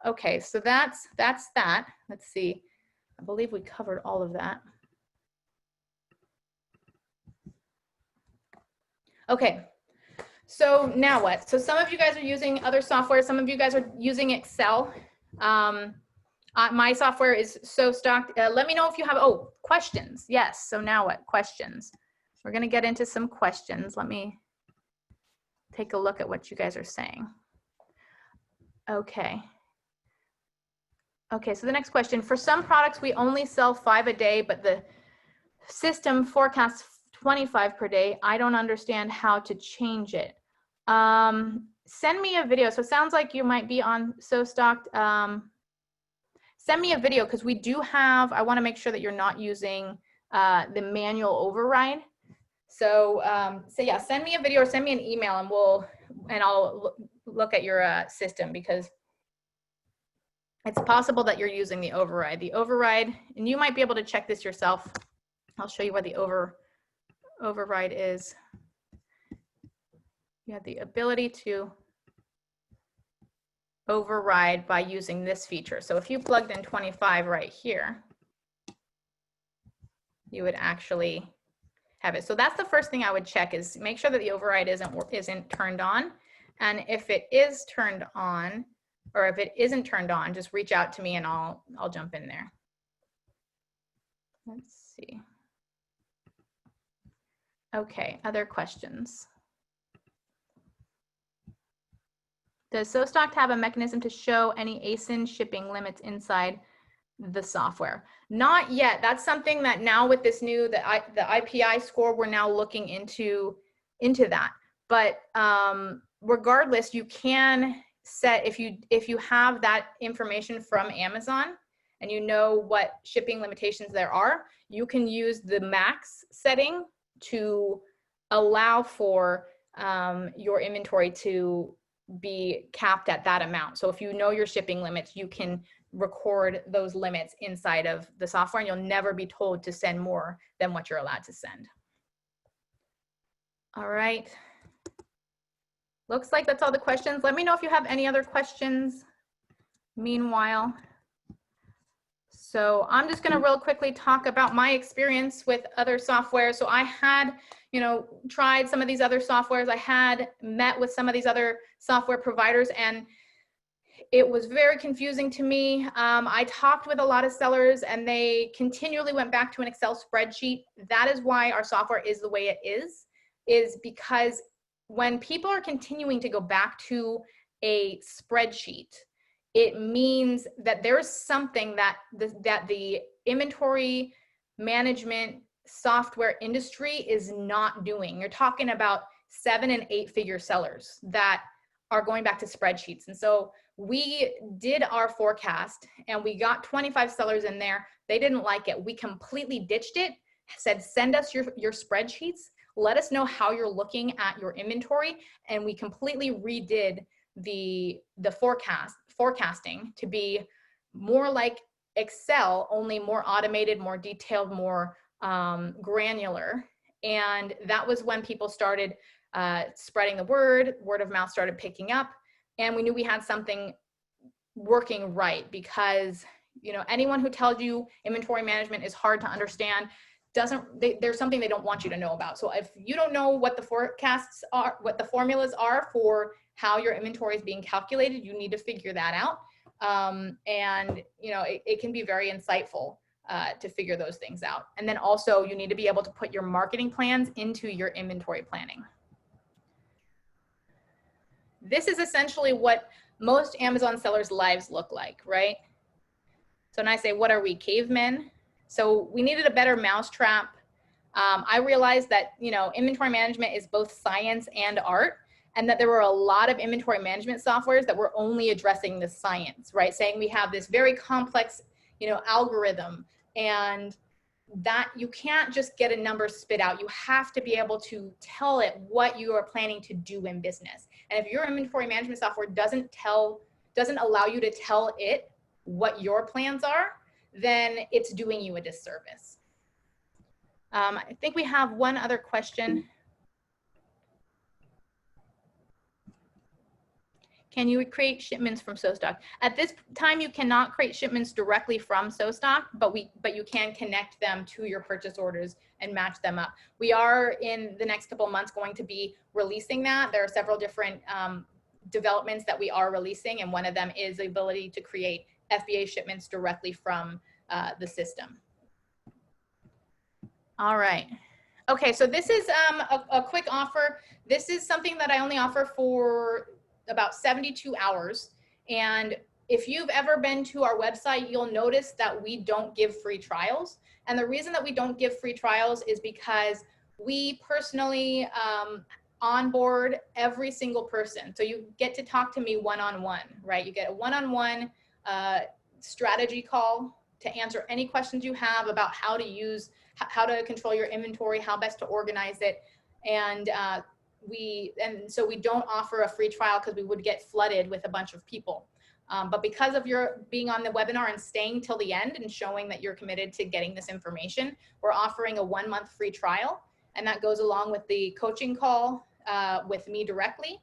Okay, so that's that. Let's see. I believe we covered all of that. Okay, so now what? So some of you guys are using other software. Some of you guys are using Excel. My software is SoStocked. Let me know if you have, questions. Yes, so now what? Questions. We're gonna get into some questions. Let me take a look at what you guys are saying. Okay. Okay, so the next question, for some products, we only sell 5 a day, but the system forecasts 25 per day. I don't understand how to change it. Send me a video. So it sounds like you might be on SoStocked. Send me a video, because we do have, I want to make sure that you're not using the manual override. So, yeah, send me a video or send me an email, and I'll look at your system, because it's possible that you're using the override. The override, and you might be able to check this yourself. I'll show you where the override is. You have the ability to override by using this feature. So if you plugged in 25 right here, you would actually have it. So that's the first thing I would check, is make sure that the override isn't turned on. And if it is turned on, or if it isn't turned on, just reach out to me and I'll jump in there. Let's see. Okay, other questions? Does SoStocked have a mechanism to show any ASIN shipping limits inside the software? Not yet. That's something that now with this new, the IPI score, we're now looking into that. But regardless, you can set, if you have that information from Amazon and you know what shipping limitations there are, you can use the max setting to allow for your inventory to be capped at that amount. So if you know your shipping limits, you can record those limits inside of the software, and you'll never be told to send more than what you're allowed to send. All right. Looks like that's all the questions. Let me know if you have any other questions meanwhile. So I'm just going to real quickly talk about my experience with other software. So I had, tried some of these other softwares. I had met with some of these other software providers, and it was very confusing to me. I talked with a lot of sellers and they continually went back to an Excel spreadsheet. That is why our software is the way it is because when people are continuing to go back to a spreadsheet, it means that there's something that the inventory management software industry is not doing. You're talking about 7- and 8-figure sellers that are going back to spreadsheets. And so we did our forecast and we got 25 sellers in there. They didn't like it. We completely ditched it, said, send us your spreadsheets. Let us know how you're looking at your inventory. And we completely redid the forecasting to be more like Excel, only more automated, more detailed, more granular. And that was when people started spreading the word of mouth started picking up. And we knew we had something working right because, you know, anyone who tells you inventory management is hard to understand there's something they don't want you to know about. So if you don't know what the forecasts are, what the formulas are for how your inventory is being calculated, you need to figure that out. And, you know, it can be very insightful to figure those things out. And then also you need to be able to put your marketing plans into your inventory planning. This is essentially what most Amazon sellers' lives look like, right? So when I say, what are we, cavemen? So we needed a better mousetrap. I realized that, you know, inventory management is both science and art, and that there were a lot of inventory management softwares that were only addressing the science, right? Saying we have this very complex, you know, algorithm, and that you can't just get a number spit out. You have to be able to tell it what you are planning to do in business. And if your inventory management software doesn't allow you to tell it what your plans are, then it's doing you a disservice. I think we have one other question. Can you create shipments from SoStock? At this time, you cannot create shipments directly from SoStock, but you can connect them to your purchase orders and match them up. We are in the next couple of months going to be releasing that. There are several different developments that we are releasing, and one of them is the ability to create FBA shipments directly from the system. All right. Okay, so this is a quick offer. This is something that I only offer for about 72 hours. And if you've ever been to our website, you'll notice that we don't give free trials. And the reason that we don't give free trials is because we personally onboard every single person. So you get to talk to me one-on-one, right? You get a one-on-one strategy call to answer any questions you have about how to control your inventory, how best to organize it. And so we don't offer a free trial because we would get flooded with a bunch of people. But because of your being on the webinar and staying till the end and showing that you're committed to getting this information, we're offering a 1-month free trial. And that goes along with the coaching call with me directly.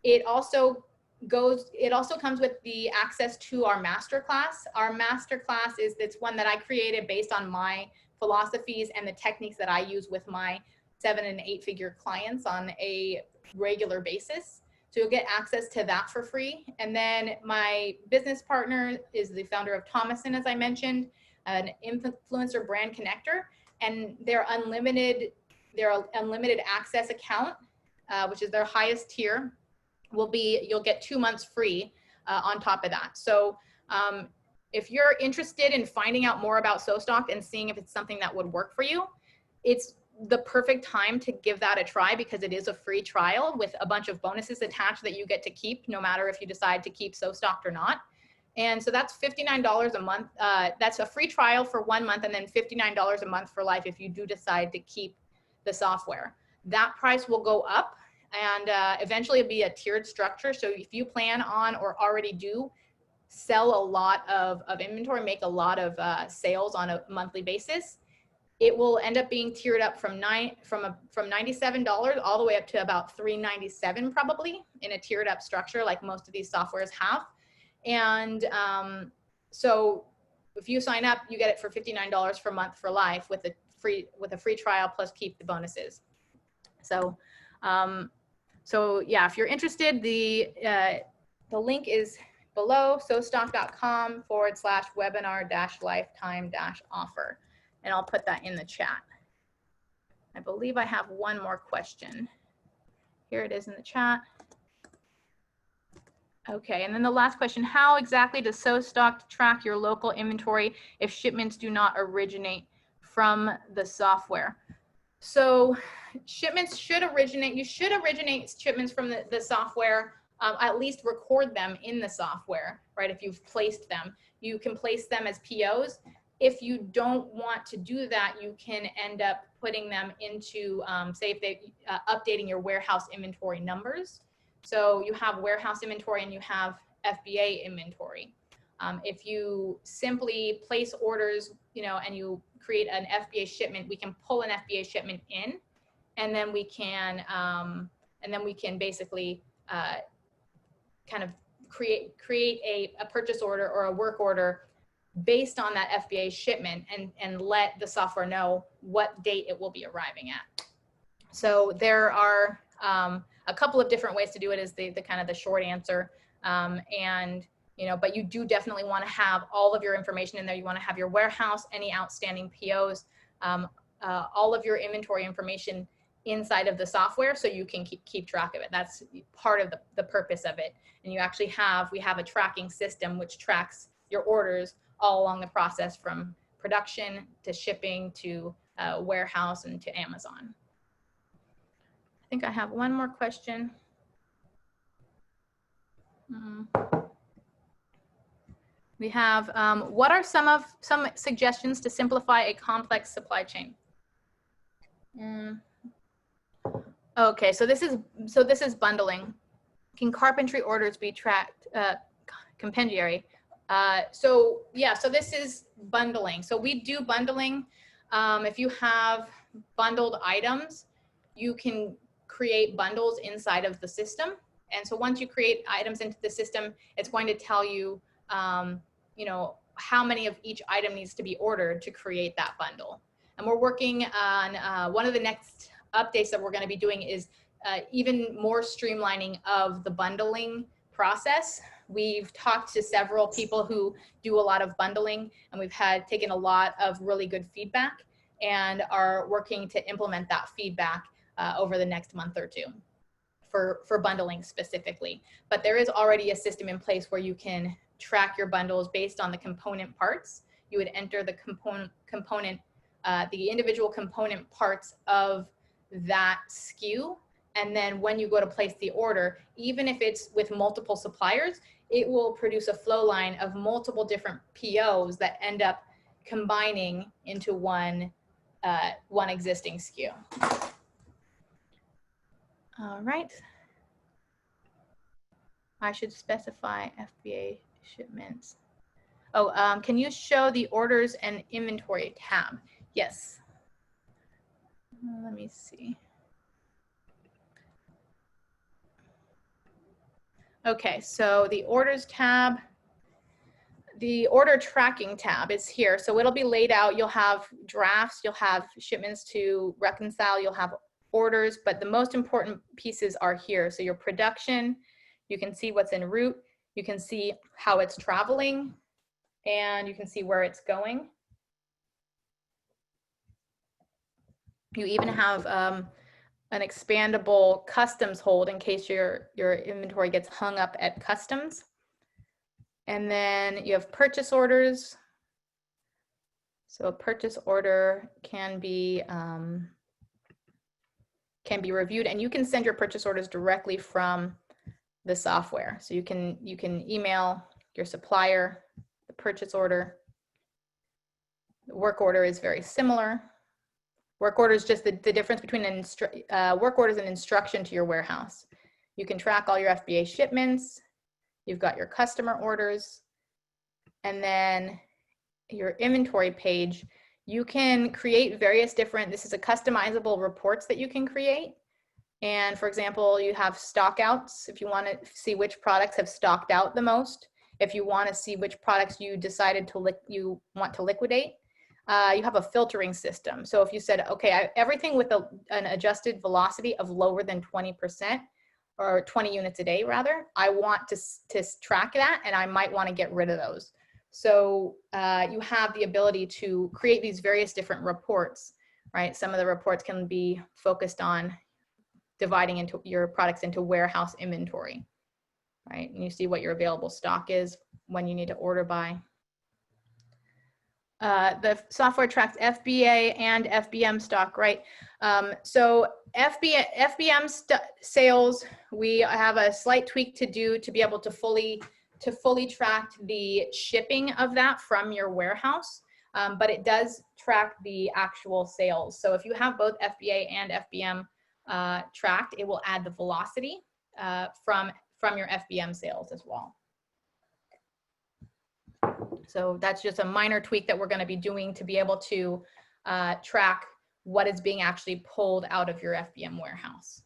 It also comes with the access to our masterclass. Our masterclass it's one that I created based on my philosophies and the techniques that I use with my 7- and 8-figure clients on a regular basis. So you'll get access to that for free. And then my business partner is the founder of Thomason, as I mentioned, an influencer brand connector, and their unlimited access account, which is their highest tier, you'll get 2 months free on top of that. So if you're interested in finding out more about SoStock and seeing if it's something that would work for you, it's the perfect time to give that a try because it is a free trial with a bunch of bonuses attached that you get to keep no matter if you decide to keep SoStock or not. And so that's $59 a month. That's a free trial for 1 month and then $59 a month for life if you do decide to keep the software. That price will go up and eventually it'll be a tiered structure. So if you plan on or already do sell a lot of inventory, make a lot of sales on a monthly basis, it will end up being tiered up from $97 all the way up to about $397 probably in a tiered up structure like most of these softwares have. And so if you sign up, you get it for $59 per month for life with a free trial plus keep the bonuses. So so yeah, if you're interested, the link is below, sostock.com/webinar-lifetime-offer. And I'll put that in the chat. I believe I have one more question. Here it is in the chat. Okay, and then the last question, how exactly does SoStock track your local inventory if shipments do not originate from the software? So shipments should originate, you should originate shipments from the software, at least record them in the software, right? If you've placed them, you can place them as POs. If you don't want to do that, you can end up putting them into, say if they, updating your warehouse inventory numbers. So you have warehouse inventory and you have FBA inventory. If you simply place orders, you know, and you create an FBA shipment, we can pull an FBA shipment in, and then we can basically kind of create a purchase order or a work order based on that FBA shipment, and let the software know what date it will be arriving at. So there are a couple of different ways to do it, is the kind of the short answer. And you know, but you do definitely want to have all of your information in there. You want to have your warehouse, any outstanding POs, all of your inventory information inside of the software, so you can keep track of it. That's part of the purpose of it. And you actually we have a tracking system which tracks your orders all along the process, from production to shipping to warehouse and to Amazon. I think I have one more question. We have, what are some suggestions to simplify a complex supply chain? Okay, so this is bundling. Can carpentry orders be tracked, compendiary? So yeah, so this is bundling. So we do bundling. If you have bundled items, you can create bundles inside of the system. And so once you create items into the system, it's going to tell you, you know, how many of each item needs to be ordered to create that bundle. And we're working on one of the next updates that we're going to be doing is even more streamlining of the bundling process. We've talked to several people who do a lot of bundling, and we've taken a lot of really good feedback, and are working to implement that feedback over the next month or two for bundling specifically. But there is already a system in place where you can track your bundles based on the component parts. You would enter the the individual component parts of that SKU. And then when you go to place the order, even if it's with multiple suppliers, it will produce a flow line of multiple different POs that end up combining into one existing SKU. All right. I should specify FBA shipments. Oh, can you show the orders and inventory tab? Yes. Let me see. Okay, so the orders tab, the order tracking tab is here. So it'll be laid out. You'll have drafts, you'll have shipments to reconcile, you'll have orders, but the most important pieces are here. So your production, you can see what's en route, you can see how it's traveling, and you can see where it's going. You even have an expandable customs hold in case your inventory gets hung up at customs. And then you have purchase orders. So a purchase order can be reviewed, and you can send your purchase orders directly from the software. So you can email your supplier the purchase order. The work order is very similar. Work order is just the difference between work order is an instruction to your warehouse. You can track all your FBA shipments. You've got your customer orders, and then your inventory page. You can create various different, this is a customizable reports that you can create. And for example, you have stock outs if you want to see which products have stocked out the most. If you want to see which products you decided you want to liquidate. You have a filtering system. So if you said, okay, everything with an adjusted velocity of lower than 20%, or 20 units a day rather, I want to track that, and I might want to get rid of those. So you have the ability to create these various different reports, right? Some of the reports can be focused on dividing into your products into warehouse inventory, right? And you see what your available stock is, when you need to order by. The software tracks FBA and FBM stock, right? So FBM sales, we have a slight tweak to do to be able to fully track the shipping of that from your warehouse, but it does track the actual sales. So if you have both FBA and FBM tracked, it will add the velocity from your FBM sales as well. So that's just a minor tweak that we're going to be doing to be able to track what is being actually pulled out of your FBM warehouse.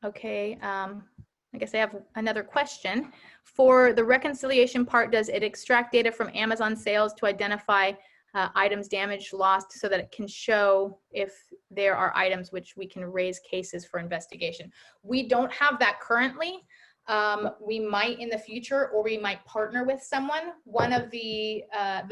Okay, I guess I have another question. For the reconciliation part, does it extract data from Amazon sales to identify items damaged, lost, so that it can show if there are items which we can raise cases for investigation? We don't have that currently. We might in the future, or we might partner with someone. One of the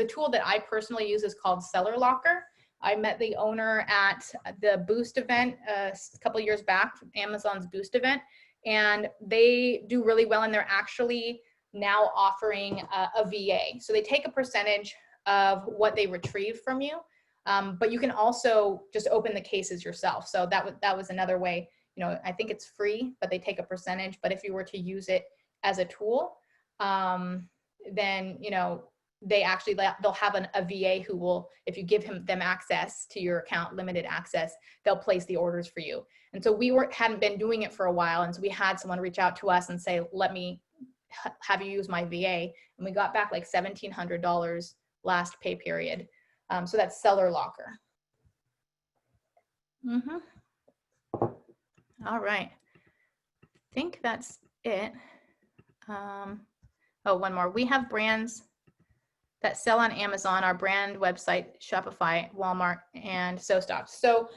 tool that I personally use is called Seller Locker. I met the owner at the Boost event a couple years back, Amazon's Boost event, and they do really well, and they're actually now offering a VA. So they take a percentage of what they retrieve from you, but you can also just open the cases yourself. So that was another way. You know, I think it's free, but they take a percentage. But if you were to use it as a tool, then, you know, they'll have a VA who will, if you give them access to your account, limited access, they'll place the orders for you. And so we hadn't been doing it for a while. And so we had someone reach out to us and say, let me have you use my VA. And we got back like $1,700 last pay period. So that's Seller Locker. All right, I think that's it. Oh, one more. We have brands that sell on Amazon, our brand website, Shopify, Walmart, and SoStock. So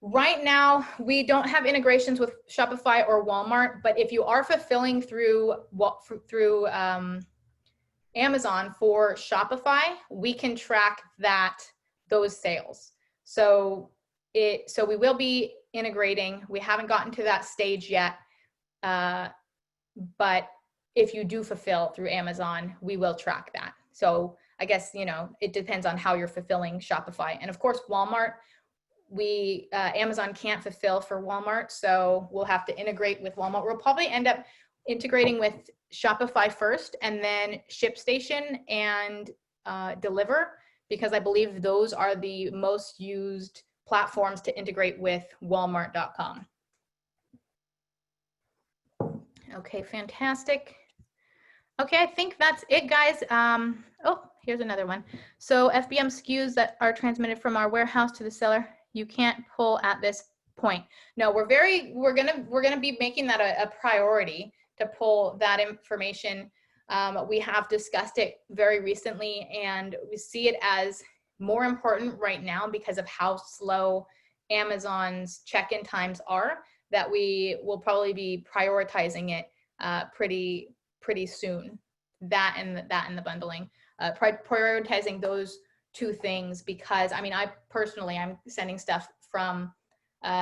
right now, we don't have integrations with Shopify or Walmart, but if you are fulfilling through Amazon for Shopify, we can track those sales. So we will be integrating. We haven't gotten to that stage yet, but if you do fulfill through Amazon, we will track that. So I guess, you know, it depends on how you're fulfilling Shopify. And of course, Walmart, Amazon can't fulfill for Walmart, so we'll have to integrate with Walmart. We'll probably end up integrating with Shopify first, and then ShipStation and Deliver, because I believe those are the most used platforms to integrate with Walmart.com. Okay, fantastic. Okay, I think that's it, guys. Oh, here's another one. So FBM SKUs that are transmitted from our warehouse to the seller, you can't pull at this point. No, we're gonna be making that a priority to pull that information. We have discussed it very recently, and we see it as more important right now because of how slow Amazon's check-in times are, that we will probably be prioritizing it pretty soon. That and the bundling, prioritizing those two things, because I mean, I'm sending stuff from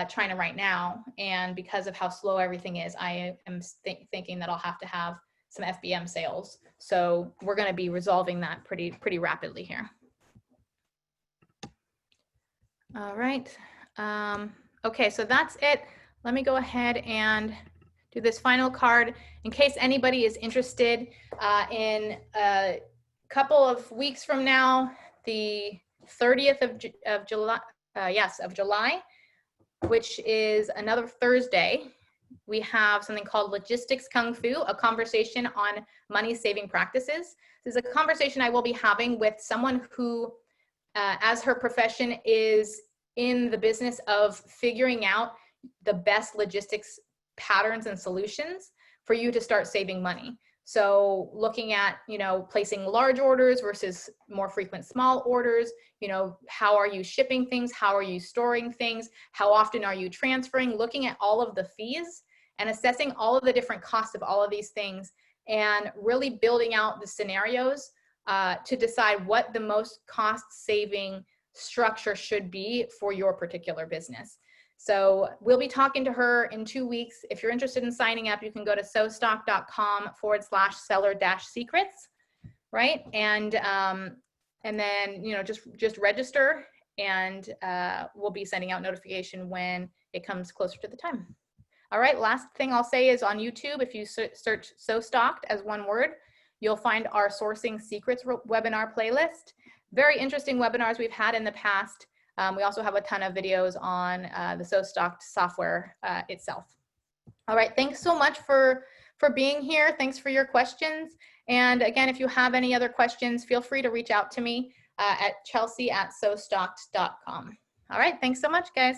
China right now, and because of how slow everything is, I am thinking that I'll have to have some FBM sales. So we're going to be resolving that pretty rapidly here. All right. Okay, so that's it. Let me go ahead and do this final card in case anybody is interested. In a couple of weeks from now, the 30th of July, which is another Thursday, we have something called Logistics Kung Fu, a conversation on money saving practices. This is a conversation I will be having with someone who, as her profession, is in the business of figuring out the best logistics patterns and solutions for you to start saving money. So looking at, placing large orders versus more frequent small orders, how are you shipping things? How are you storing things? How often are you transferring? Looking at all of the fees and assessing all of the different costs of all of these things, and really building out the scenarios to decide what the most cost-saving structure should be for your particular business. So we'll be talking to her in 2 weeks. If you're interested in signing up, you can go to sostock.com/seller-secrets, right? And then, just register, and we'll be sending out notification when it comes closer to the time. All right, last thing I'll say is on YouTube, if you search So Stocked as one word, you'll find our Sourcing Secrets webinar playlist. Very interesting webinars we've had in the past. We also have a ton of videos on the So Stocked software itself. All right, thanks so much for being here. Thanks for your questions. And again, if you have any other questions, feel free to reach out to me at chelsea@sostocked.com. All right, thanks so much, guys.